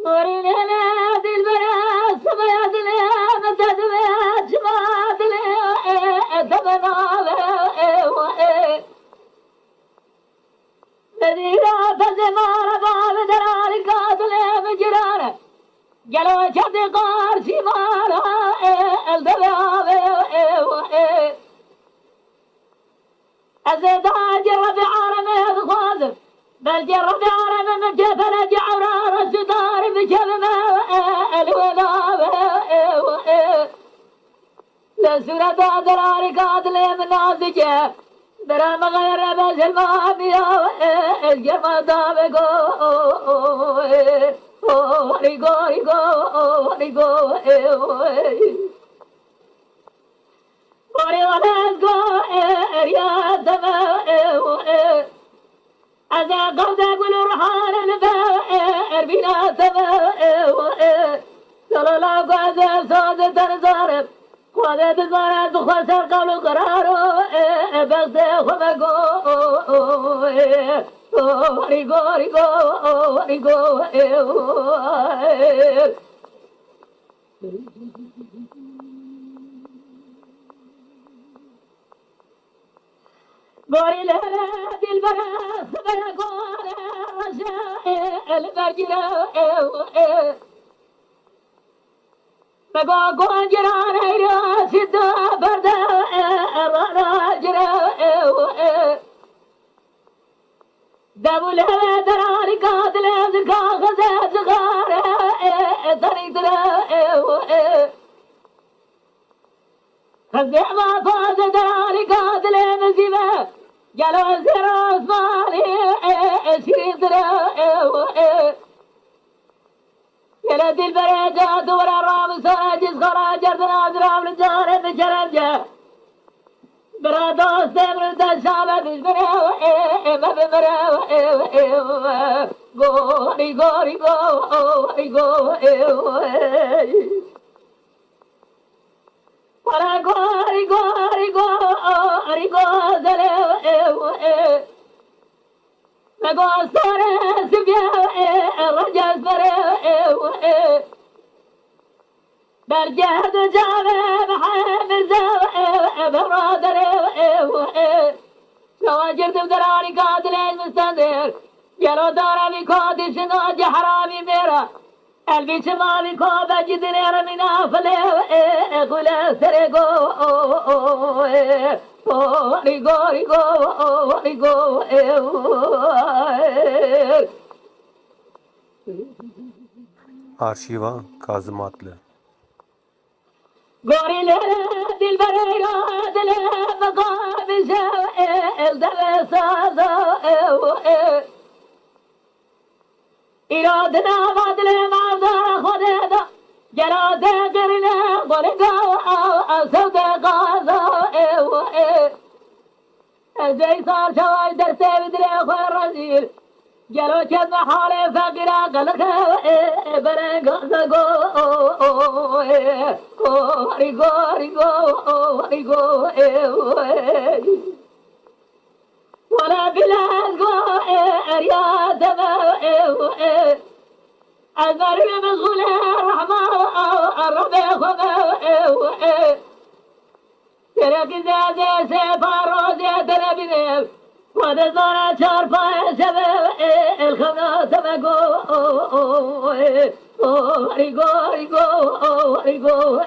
ورين هنادي البنات سبيات لي تدبيت شمات لي تبنا مدينة زمان باب دراري قاتل بجرانه قالوا شد قار شمالها الدباب أزيد جرب عالم الخاذر بل جرب عالم من جبل جعران الستار بشبه الوذاب لسورة دراري قاتل من نازجه برام غير بس المامية الجرم دابقو ريقو ريقو ريقو وريغلسكو رياض أذا قد أقول رحال البائر بلا سماء صلى الله عليه صاد تنزارب قد تزارب خسر قول قرارو بغد خمقو ريقو ريقو ريقو قولي لها دي البنات بلقون الرشاء البجرة بقون جران راس الدابر الراجرة دابو لها دراري قاتل زرقا غزات صغار طريق درا خزع ما فاز دراري قاتل نزيبه قالوا زر عثماني شريط درا يلد البريجات ورا الرام ساجز خراجر نازرام للجار بشرجه برادو استمر تشابه بشبره ما بمره غوري غوري غوري غوري ورا غوري غوري غوري غوري مقصر سبيا رجل فريو برجهد جابه بحامل زوء برادر شواجر دراري قاتلين مستندر يلو دارا بكودي شناج حرامي ميرا قلبي شمالي كوبا جدني رمينا فليه قولا سرقو ريقو ريقو ريقو Arşiva Kazımatlı قوري لدي البريرة دلي مقام سائل دلي سازا إرادنا بدلي معذر خديدا جراد قرنا ضرقا سود غازا زي صار شواي درتي بدلي خير رزيل جلو كم حالي فقرا قلق برقا سقو ريقو ريقو ريقو ولا بلازقو رياض المرمي مشغول الرحمن الربي خبا تركي زادي سيفا روزي تربي ودزانا شارفا سبب الخمنا سبقو ريقو ريقو ريقو